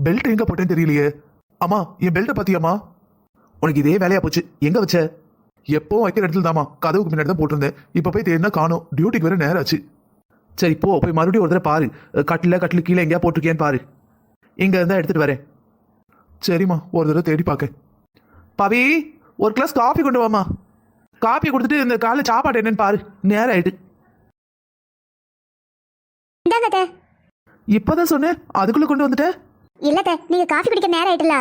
Belt எங்க போட்டேன்னு தெரியலையே. அம்மா என் பெல்ட்டை பாத்தியாமா? உனக்கு இதே வேலையா போச்சு. எங்க வச்ச? எப்போ வைக்கிற இடத்துல தாமா, கதவுக்கு முன்னாடி தான் போட்டிருந்தேன். இப்ப போய் தேடினா காணோம். டியூட்டிக்கு வேற நேரம் ஆச்சு. சரி போய் மறுபடியும் ஒரு தடவை பாரு. கட்டில கீழே எங்கேயா போட்டிருக்கியான்னு பாரு. இங்க இருந்தா எடுத்துட்டு வரேன். சரிம்மா, ஒரு தடவை தேடி பார்க்க. பவி, ஒரு கிளாஸ் காஃபி கொண்டு வாமா. காஃபி கொடுத்துட்டு இந்த காலைல சாப்பாடு என்னன்னு பாரு. நேரம் ஆயிட்டு. இப்பதான் சொன்னேன், அதுக்குள்ள கொண்டு வந்துட்டேன். இல்ல நீங்க காஃபி குடிக்க நேரம் ஆயிட்டுல.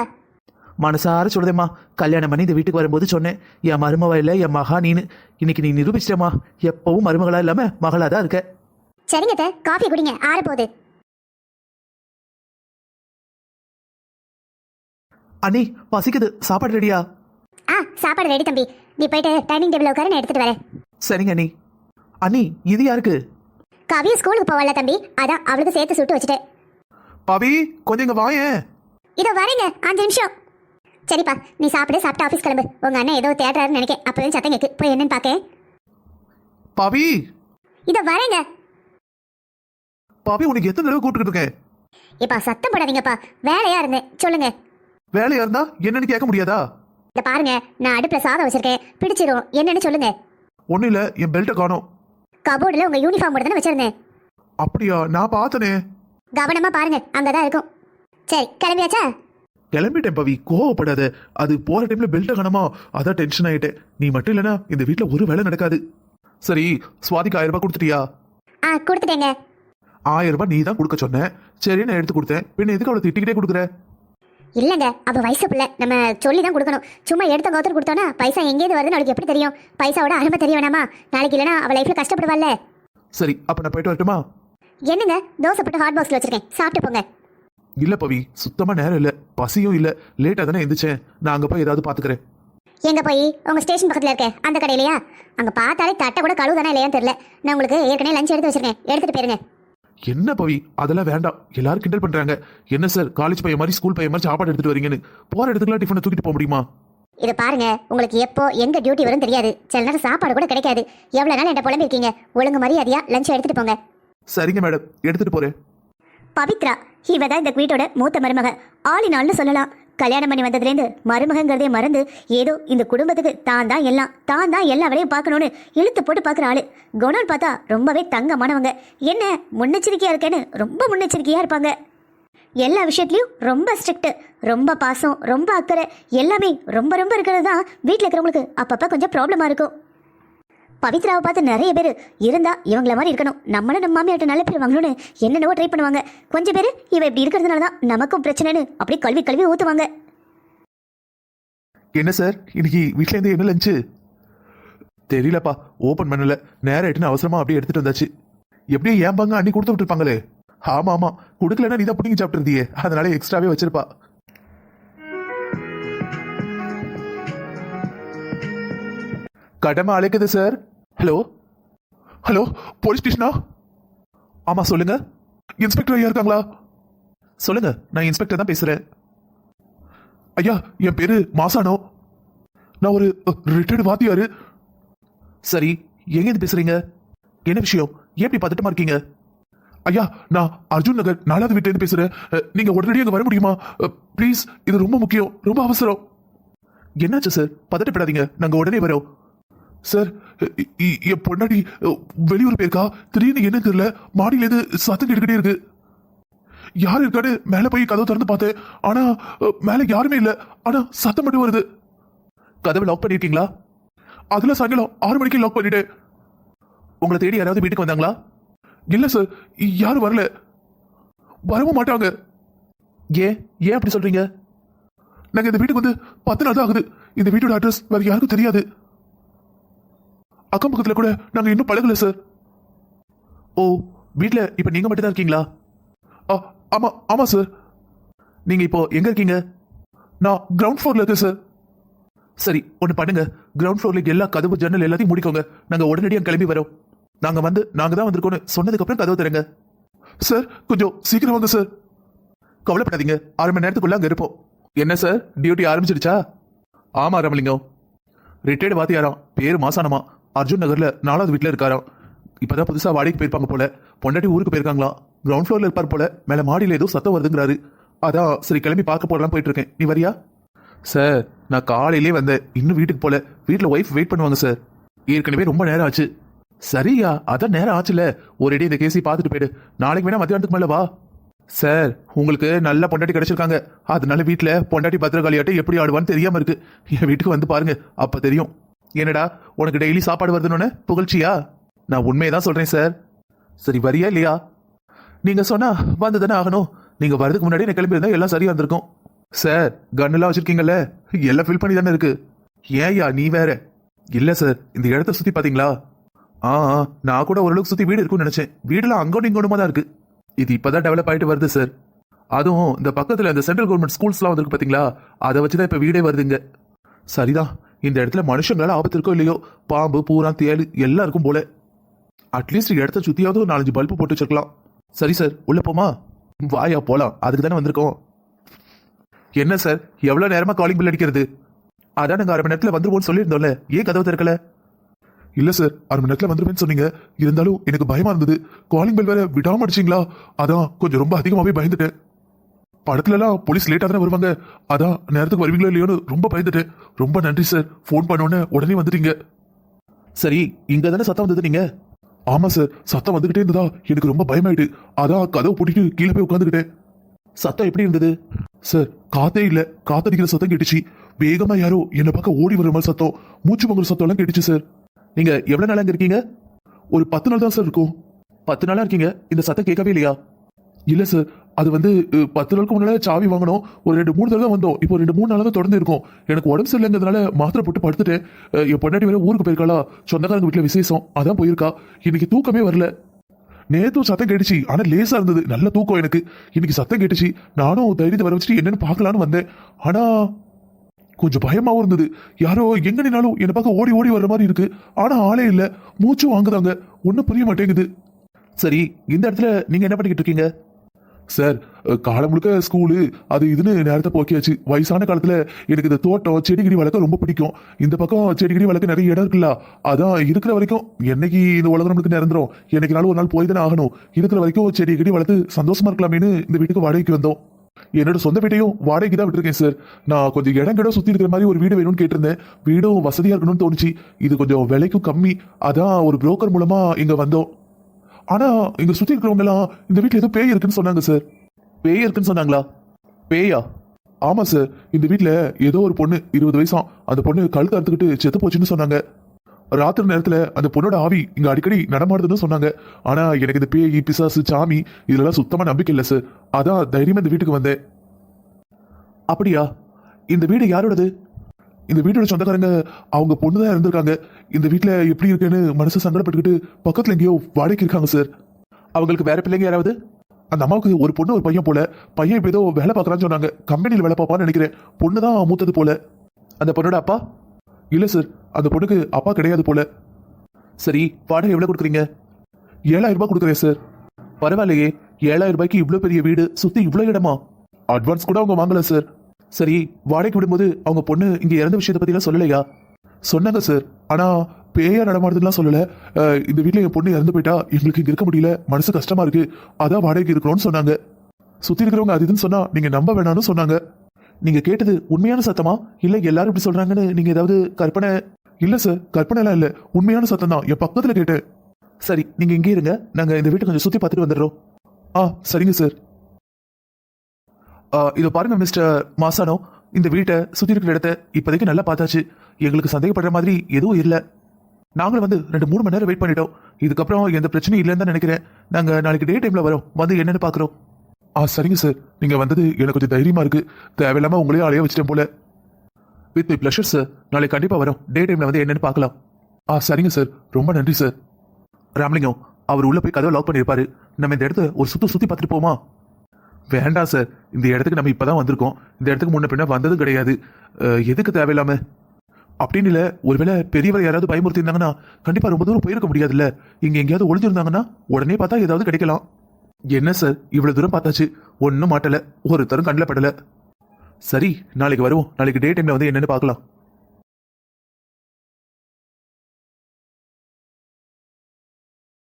மனசார சொல்லுதேம்மா, கல்யாணம் பண்ணி இந்த வீட்டுக்கு வரும்போது சொன்னேன், என் மருமவா இல்ல என் மகா நீனு. இன்னைக்கு நீ நிரூபிச்சிட்டமா, எப்பவும் மருமகளா இல்லாம மகளா தான் இருக்க. சரிங்க, காஃபி குடிங்க, ஆற போகுது. அண்ணி பசிக்குது, சாப்பாடு ரெடியா? சாப்பாடு ரெடி தம்பி. நீ போயிட்டு டைனிங் டேபிள் உட்கார, நான் எடுத்துட்டு வரேன். சரிங்க அண்ணி. அண்ணி இது யாருக்கு? கவிய ஸ்கூலுக்கு போவாள தம்பி, அதான் அவளுக்கு சேர்த்து சுட்டு வச்சுட்டேன். பவி கொஞ்சம் இங்க வாயேன். இதோ வரேங்க, 5 நிமிஷம். சரிப்பா, நீ சாப்பிட்டு ஆஃபீஸ் கிளம்பு. உங்க அண்ணன் ஏதோ தேடுறாருன்னு நினைக்க, அப்பவே சத்தம் கேக்கு. போய் என்னன்னு பாக்க. பவி இதோ வரேங்க. பவி உனக்கு எத்தனை தடவை கூப்பிட்டு இருக்கேன்? இப்பா சத்தம் போடாதீங்கப்பா, வேலையா இருந்தேன். சொல்லுங்க. வேலையா இருந்தா என்னன்னு கேட்க முடியாதா? இத பாருங்க, நான் அடுப்புல சாதம் வச்சிருக்கேன், பிடிச்சிரும். என்னன்னு சொல்லுங்க. ஒண்ணு இல்ல, என் பெல்ட்டை காணோம். கபோர்டுல உங்க யூனிஃபார்ம் மட்டும் தானே வச்சிருந்தேன். அப்படியா? நான் பார்த்தனே. கவனமா பாருங்க, அங்கதான் இருக்கும். சரி, கிளம்பியாச்சா? கிளம்பிட்டேன் பவி, கோவப்படாத. அது போற டைம்ல பெல்ட்டை காணோமா, அதான் டென்ஷன் ஆயிட்டேன். நீ மட்டும் இல்லனா இந்த வீட்டுல ஒரு வேலை நடக்காது. சரி, சுவாதிக்கு 1000 ரூபாய் கொடுத்துட்டியா? கொடுத்துட்டேங்க. 1000 ரூபாய் நீ தான் கொடுக்க சொன்ன. சரி, நான் எடுத்து கொடுத்தேன். பின்ன எதுக்கு அவளை திட்டிக்கிட்டே கொடுக்குற? இல்லங்க, அவ வயசு பிள்ளை, நம்ம சொல்லி தான் கொடுக்கணும். சும்மா எடுத்த கவுத்தர் கொடுத்தோன்னா பைசா எங்கேயிருந்து வருதுன்னு அவளுக்கு எப்படி தெரியும்? பைசாவோட அருமை தெரிய வேணாமா? நாளைக்கு இல்லைனா அவள் லைஃப்ல கஷ்டப்படுவாள்ல. சரி, அப்ப நான் போயிட்டு வரட்டுமா? என்னங்க, தோசை போட்டு ஹாட் பாக்ஸ்ல வச்சிருக்கேன், சாப்பிட்டு போங்க. இல்ல பவி, சுத்தமா நேரம் இல்ல, பசியும் இல்ல, லேட்டா தானே எந்திரிச்சேன். நான் அங்க போய் ஏதாவது பாத்துக்கிறேன். எங்க போய்? உங்க ஸ்டேஷன் பக்கத்துல இருக்க அந்த கடையிலையா? அங்க பார்த்தாலே தட்டை கூட கழுவுதானே இல்லையான்னு தெரியல. நான் உங்களுக்கு ஏற்கனவே லஞ்ச் எடுத்து வச்சிருக்கேன், எடுத்துட்டு போயிருங்க. என்ன பவி, அதெல்லாம் வேண்டாம். எல்லாரும் கிண்டல் பண்றாங்க. என்ன சார், காலேஜ் பையன் மாதிரி ஸ்கூல் பையன் மாதிரி சாப்பாடு எடுத்துட்டு வரீங்கன்னு. போற இடத்துக்குலாம் டிஃபனை தூக்கிட்டு போக முடியுமா? இது பாருங்க, உங்களுக்கு எப்போ எங்க டியூட்டி வரும் தெரியாது. சில நேரம் சாப்பாடு கூட கிடைக்காது. எவ்வளவு நாள் என்கிட்ட புலம்பிருக்கீங்க. ஒழுங்கு மரியாதையா லஞ்ச் எடுத்துட்டு போங்க. சரிங்க மேடம், எடுத்துட்டு போறேன். பவித்ரா, இவதான் இந்த வீட்டோட மூத்த மருமக. ஆளினால்னு சொல்லலாம். கல்யாணம் பண்ணி வந்ததுலேருந்து மருமகங்கிறதே மறந்து ஏதோ இந்த குடும்பத்துக்கு தான் தான் எல்லா வேலையும் பார்க்கணும்னு இழுத்து போட்டு பார்க்குற ஆளு. குணம்னு பார்த்தா ரொம்பவே தங்கமானவங்க. என்ன முன்னெச்சரிக்கையா இருக்கேன்னு ரொம்ப முன்னெச்சரிக்கையா இருப்பாங்க. எல்லா விஷயத்துலையும் ரொம்ப ஸ்ட்ரிக்ட், ரொம்ப பாசம், ரொம்ப அக்கறை, எல்லாமே ரொம்ப ரொம்ப இருக்கிறது தான் வீட்டில் இருக்கிறவங்களுக்கு அப்பப்போ கொஞ்சம் ப்ராப்ளமாக இருக்கும். பவித்ராவை பார்த்து நிறைய பேர் இருந்தா இவங்கள மாதிரி இருக்கணும், நம்மளும் நம்ம மாமியார்ட்ட நல்ல பேர் வாங்கணும்னு என்னென்னவோ ட்ரை பண்ணுவாங்க. கொஞ்சம் பேர் இவ இப்படி இருக்கிறதுனால தான் நமக்கும் பிரச்சனைன்னு அப்படி கல்வி ஊற்றுவாங்க. என்ன சார், இன்னைக்கு வீட்டில இருந்து என்ன லஞ்சு? தெரியலப்பா, ஓபன் பண்ணல. நேரம் ஆயிட்டுன்னு அவசரமா அப்படியே எடுத்துட்டு வந்தாச்சு. எப்படியும் ஏன் பங்கு அன்னி கொடுத்து விட்டுருப்பாங்களே. ஆமா, கொடுக்கலன்னா நீ தான் புடிங்கி சாப்பிட்டு இருந்தியே, அதனால எக்ஸ்ட்ராவே வச்சிருப்பா. கடமை அழைக்குது சார். ஹலோ, போலீஸ் ஸ்டேஷனா? ஆமா சொல்லுங்க. இன்ஸ்பெக்டர் ஐயா இருக்காங்களா? சொல்லுங்க, நான் இன்ஸ்பெக்டர் தான் பேசுறேன். ஐயா, என் பேரு மாசானோ. நான் ஒரு ரிட்டையர்டு வாத்தியாரு. சரி, எங்க இருந்து பேசுறீங்க? என்ன விஷயம்? எப்படி பதட்டமா இருக்கீங்க? ஐயா, நான் அர்ஜுன் நகர் 4வது வீட்டுல இருந்து பேசுறேன். நீங்க உடனடியாக அங்க வர முடியுமா? ப்ளீஸ், இது ரொம்ப முக்கியம், ரொம்ப அவசரம். என்னாச்சு சார்? பதட்டப்படாதீங்க, நாங்க உடனே வரோம். சார், என் பொண்டாட்டி வெளியூர் போயிருக்கா. திடீர்னு என்ன தெரியல, மாடியில இருந்து சத்தம் கேட்டுக்கிட்டே இருக்கு. யாரு இருக்கான்னு மேல போய் கதவை திறந்து பார்த்தேன். ஆனா மேல யாருமே இல்ல. ஆனா சத்தம் மட்டும் வருது. கதவை லாக் பண்ணிருக்கீங்களா? அதுல சாயங்காலம் 6 மணிக்கு லாக் பண்ணிட்டேன். உங்களை தேடி யாராவது வீட்டுக்கு வந்தாங்களா? இல்ல சார், யாரும் வரல, வரவும் மாட்டாங்க. ஏன் அப்படி சொல்றீங்க? நாங்க இந்த வீட்டுக்கு வந்து 10 நாள் தான் ஆகுது. இந்த வீட்டோட அட்ரஸ் வேற யாருக்கும் தெரியாது. அக்கம் பக்கத்துல கூட நாங்க இன்னும் பழகல சார். ஓ, வீட்டுல இப்ப நீங்க மட்டும் தான் இருக்கீங்களா? ஆமா சார். நீங்க இப்போ எங்க இருக்கீங்க? நான் கிரவுண்ட் ஃப்ளோர்ல இருக்கேன் சார். சரி, ஒண்ணு பண்ணுங்க, கிரவுண்ட் ஃப்ளோர்ல எல்லா கதவு ஜன்னல் எல்லாத்தையும் மூடிக்கோங்க. நாங்க உடனடியாக கிளம்பி வரோம். நாங்க தான் வந்திருக்கோம்னு சொன்னதுக்கு அப்புறம் கதவு தருங்க. சார், கொஞ்சம் சீக்கிரம் வாங்க சார். கவலைப்படாதீங்க, 1/2 மணி நேரத்துக்குள்ள அங்க இருப்போம். என்ன சார், டியூட்டி ஆரம்பிச்சிடுச்சா? ஆமா ராமலிங்கம், ரிட்டையர்டு வாத்தியாராம், பேரு மாசானமா, அர்ஜுன் நகர்ல 4வது வீட்டுல இருக்காராம். இப்பதான் புதுசா வாடகைக்கு போயிருப்பாங்க போல. பொண்டாட்டி ஊருக்கு போயிருக்காங்களா. கிரவுண்ட் ஃப்ளோர்ல இருப்பார் போல. மேல மாடியில ஏதோ சத்தம் வருதுங்கிறாரு. அதான் சரி கிளம்பி பார்க்க போடலாம் போயிட்டு இருக்கேன். நீ வரியா? சார் நான் காலையிலே வந்தேன், இன்னும் வீட்டுக்கு போல. வீட்டில் ஒய்ஃப் வெயிட் பண்ணுவாங்க சார். ஏற்கனவே ரொம்ப நேரம் ஆச்சு. சரியா, அதான் நேரம் ஆச்சுல, ஒரேடி இந்த கேஸை பார்த்துட்டு போயிடு. நாளைக்கு வேணா மத்தியானத்துக்கு மேல வா. சார் உங்களுக்கு நல்ல பொண்டாட்டி கிடைச்சிருக்காங்க, அதனால வீட்டில் பொண்டாட்டி பத்திரகாளியாட்ட எப்படி ஆடுவான்னு தெரியாம இருக்கு. என் வீட்டுக்கு வந்து பாருங்க, அப்ப தெரியும். என்னடா உனக்கு டெய்லி சாப்பாடு வருதுன்னு புகழ்ச்சியா? நான் உண்மையதான் சொல்றேன் சார். சரி வரியா இல்லையா? நீங்க சொன்னா வந்து தானே ஆகணும். நீங்க வரதுக்கு முன்னாடி நான் கிளம்பி இருந்தா எல்லாம் சரியா இருந்திருக்கும். சார் கன்னெல்லாம் வச்சிருக்கீங்கல்ல, எல்லாம் ஃபில் பண்ணி தானே இருக்கு. ஏன்யா நீ வேற? இல்ல சார், இந்த இடத்த சுத்தி பாத்தீங்களா? ஆ நான் கூட ஓரளவுக்கு சுத்தி வீடு இருக்கும்னு நினைச்சேன். வீடுலாம் அங்கோடும் இங்கோடுமா தான் இருக்கு. இது இப்பதான் டெவலப் ஆயிட்டு வருது சார். அதுவும் இந்த பக்கத்துல இந்த சென்ட்ரல் கவர்மெண்ட் ஸ்கூல்ஸ்லாம் வந்திருக்கு பாத்தீங்களா, அதை வச்சுதான் இப்ப வீடே வருதுங்க. சரிதான், இந்த இடத்துல மனுஷங்களால ஆபத்து இருக்கோ இல்லையோ, பாம்பு பூரா தேளு எல்லாம் இருக்கும் போல. அட்லீஸ்ட் இடத்த சுத்தியாவது ஒரு 4-5 பல்பு போட்டு வச்சிருக்கலாம். சரி சார், உள்ள போமா? வாயா போலாம், அதுக்கு தானே வந்திருக்கோம். என்ன சார் எவ்வளவு நேரமா காலிங் பில் அடிக்கிறது? அதான் நாங்க 1/2 மணி நேரத்துல வந்துருவோம்னு சொல்லியிருந்தோம்ல, ஏன் கதவு திறக்கல? இல்ல சார், 1/2 மணி நேரத்துல வந்துருவேன்னு சொன்னீங்க. இருந்தாலும் எனக்கு பயமா இருந்தது. காலிங் பெல் வேற விடாம அடிச்சிங்களா, அதான் கொஞ்சம் ரொம்ப அதிகமாவே பயந்துட்டேன். படத்துல எல்லாம் போலீஸ் லேட்டா தானே வருவாங்க, அதான் நேரத்துக்கு வருவீங்களோ இல்லையோன்னு ரொம்ப பயந்துட்டேன். ரொம்ப நன்றி சார், போன் பண்ணோன்னே உடனே வந்துட்டீங்க. சரி, இங்க தானே சத்தம் வந்தது நீங்க? ஆமா சார், சத்தம் வந்துகிட்டே இருந்ததா எனக்கு ரொம்ப பயமாயிட்டு, அதான் கதவு பூட்டிட்டு கீழே போய் உட்காந்துக்கிட்டேன். சத்தம் எப்படி இருந்தது? சார் காத்தே இல்ல, காத்தடிக்கிற சத்தம் கேட்டுச்சு. வேகமா யாரோ என்ன பார்க்க ஓடி வர மாதிரி சத்தம், மூச்சு வாங்குற சத்தம் எல்லாம் கேட்டுச்சு சார். நீங்க எவ்வளவு நாளா இங்க இருக்கீங்க? ஒரு 10 நாள் தான் சார் இருக்கும். 10 நாளா இருக்கீங்க, இந்த சத்தம் கேட்கவே இல்லையா? இல்ல சார், அது வந்து 10 நாளுக்கு முன்னால சாவி வாங்கணும், ஒரு 2-3 தடவை தான் வந்தோம். இப்போ 2-3 நாளாக தொடர்ந்து இருக்கும். எனக்கு உடம்பு சரியில்லைங்கிறதுனால மாத்திரை போட்டு படுத்துட்டேன். என் பொண்டாட்டி வேற ஊருக்கு போயிருக்காளா, சொந்தக்காரங்க வீட்டுல விசேஷம், அதான் போயிருக்கா. இன்னைக்கு தூக்கமே வரல. நேத்தும் சத்தம் கேட்டுச்சு, ஆனா லேசா இருந்தது, நல்ல தூக்கம் எனக்கு. இன்னைக்கு சத்தம் கேட்டுச்சு, நானும் தைரியத்தை வர வச்சுட்டு என்னன்னு பாக்கலான்னு வந்தேன். ஆனா கொஞ்சம் பயமாவும் இருந்தது. யாரோ எங்க நின்னாலும் என்னை பார்க்க ஓடி ஓடி வர்ற மாதிரி இருக்கு. ஆனா ஆளே இல்ல, மூச்சு வாங்குதாங்க, ஒன்னும் புரிய மாட்டேங்குது. சரி, இந்த இடத்துல நீங்க என்ன பண்ணிக்கிட்டு இருக்கீங்க? சார் காலம் முழுக்க ஸ்கூலு அது இதுன்னு நேரத்தை போக்கியாச்சு. வயசான காலத்துல எனக்கு இந்த தோட்டம் செடிகிடி வளர்க்க ரொம்ப பிடிக்கும். இந்த பக்கம் செடிகிடி வளர்க்க நிறைய இடம் இருக்குல்ல, அதான் இருக்கிற வரைக்கும் என்னைக்கு இந்த உலகம் நம்மளுக்கு நிரந்தரம், என்னைக்குனாலும் ஒரு நாள் போய் தானே ஆகணும். இருக்கிற வரைக்கும் செடிகிடி வளர்த்து சந்தோஷமா இருக்கலாமேன்னு இந்த வீட்டுக்கு வாடகைக்கு வந்தோம். என்னோட சொந்த வீட்டையும் வாடகைக்கு தான் விட்டுருக்கேன் சார். நான் கொஞ்சம் இடங்கிடம் சுத்தி இருக்கிற மாதிரி ஒரு வீடு வேணும்னு கேட்டிருந்தேன். வீடும் வசதியா இருக்கணும்னு தோணுச்சு. இது கொஞ்சம் விலைக்கும் கம்மி, அதான் ஒரு புரோக்கர் மூலமா இங்க வந்தோம். ஆனா இங்க சுத்தி இருக்கிறவங்க எல்லாம் இந்த வீட்டுல ஏதோ பேய் இருக்குன்னு சொன்னாங்க சார். பேய் இருக்குன்னு சொன்னாங்களா? பேயா? ஆமா சார், இந்த வீட்டுல ஏதோ ஒரு பொண்ணு 20 வயசாம், அந்த பொண்ணு கழுத்து அறுத்துக்கிட்டு செத்து போச்சுன்னு சொன்னாங்க. ராத்திரி நேரத்துல அந்த பொண்ணோட ஆவி இங்க அடிக்கடி நடமாடுதுன்னு சொன்னாங்க. ஆனா எனக்கு இந்த பேய் பிசாசு சாமி இதெல்லாம் சுத்தமா நம்பிக்கை இல்லை சார். அதான் தைரியமா இந்த வீட்டுக்கு வந்தேன். அப்படியா? இந்த வீடு யாரோடது? இந்த வீட்டோட சொந்தக்காரங்க அவங்க பொண்ணுதான் இருந்திருக்காங்க. இந்த வீட்டுல எப்படி இருக்குன்னு மனசு சங்கடப்பட்டுக்கிட்டு பக்கத்துல எங்கேயோ வாடகைக்கு இருக்காங்க சார். அவங்களுக்கு வேற பிள்ளைங்க யாராவது? அந்த அம்மாவுக்கு ஒரு பொண்ணு ஒரு பையன் போல. பையன் இப்ப ஏதோ வேலை பார்க்கறான்னு சொன்னாங்க, கம்பெனியில் வேலை பார்ப்பான்னு நினைக்கிறேன். பொண்ணு தான் மூத்தது போல. அந்த பொண்ணோட அப்பா? இல்ல சார், அந்த பொண்ணுக்கு அப்பா கிடையாது போல. சரி, வாடகை எவ்வளவு கொடுக்குறீங்க? 7,000 ரூபாய் கொடுக்குறேன் சார். பரவாயில்லையே, 7,000 ரூபாய்க்கு இவ்வளவு பெரிய வீடு, சுத்தி இவ்வளவு இடமா? அட்வான்ஸ் கூட அவங்க வாங்கல சார். சரி, வாடகைக்கு விடும்போது அவங்க பொண்ணு இங்க இறந்த விஷயத்தை பத்தி எல்லாம் சொல்லலையா? சொன்னாங்க சார், ஆனா பேயா நடமாடுதுலாம் சொல்லல. இந்த வீட்டுல என் பொண்ணு இறந்து போயிட்டா எங்களுக்கு இங்க இருக்க முடியல, மனசு கஷ்டமா இருக்கு, அதான் வாடகைக்கு இருக்கணும்னு சொன்னாங்க. சுத்தி இருக்கிறவங்க அது இதுன்னு சொன்னா நீங்க நம்ப வேணாம்னு சொன்னாங்க. நீங்க கேட்டது உண்மையான சத்தமா இல்ல எல்லாரும் இப்படி சொல்றாங்கன்னு நீங்க ஏதாவது கற்பனை? இல்ல சார், கற்பனை எல்லாம் இல்ல, உண்மையான சத்தம் தான், என் பக்கத்துல கேட்டேன். சரி, நீங்க இங்கே இருங்க, நாங்க இந்த வீட்டை கொஞ்சம் சுத்தி பார்த்துட்டு வந்துடுறோம். சரிங்க சார். இதை பாருங்க மிஸ்டர் மாசானோ, இந்த வீட்டை சுத்தி இருக்கிற இடத்த இப்போதைக்கு நல்லா பார்த்தாச்சு. எங்களுக்கு சந்தேகப்படுற மாதிரி எதுவும் இல்லை. நாங்களும் வந்து 2-3 மணி நேரம் வெயிட் பண்ணிட்டோம். இதுக்கப்புறம் எந்த பிரச்சனையும் இல்லைன்னு தான் நினைக்கிறேன். நாங்க நாளைக்கு டே டைம்ல வரோம், வந்து என்னன்னு பாக்குறோம். சரிங்க சார், நீங்க வந்தது எனக்கு கொஞ்சம் தைரியமா இருக்கு. தேவையில்லாம உங்களையும் அலைய வச்சிட்டேன் போல. வித் மை பிளஷர் சார், நாளைக்கு கண்டிப்பா வரோம், டே டைம்ல வந்து என்னன்னு பார்க்கலாம். சரிங்க சார், ரொம்ப நன்றி சார். ராமலிங்கம் அவர் உள்ள போய் கதவை லாக் பண்ணிருப்பாரு. நம்ம இந்த இடத்த ஒரு சுத்தி பார்த்துட்டு போமா? வேண்டாம் சார், இந்த இடத்துக்கு நம்ம இப்பதான் வந்திருக்கோம். இந்த இடத்துக்கு முன்ன பின்ன வந்ததும் கிடையாது. எதுக்கு தேவையில்லாம அப்படின்னு இல்ல. ஒருவேளை பெரியவர் யாராவது பயமுறுத்தி இருந்தாங்கன்னா கண்டிப்பா ரொம்ப தூரம் போயிருக்க முடியாதுல்ல. இங்க எங்கேயாவது ஒளிஞ்சிருந்தாங்கன்னா உடனே பார்த்தா ஏதாவது கிடைக்கலாம். என்ன சார், இவ்வளவு தூரம் பார்த்தாச்சு, ஒன்னும் மாட்டல, ஒருத்தரும் கண்ணில் படல. சரி, நாளைக்கு வருவோம், நாளைக்கு டே டைம்ல வந்து என்னன்னு பார்க்கலாம்.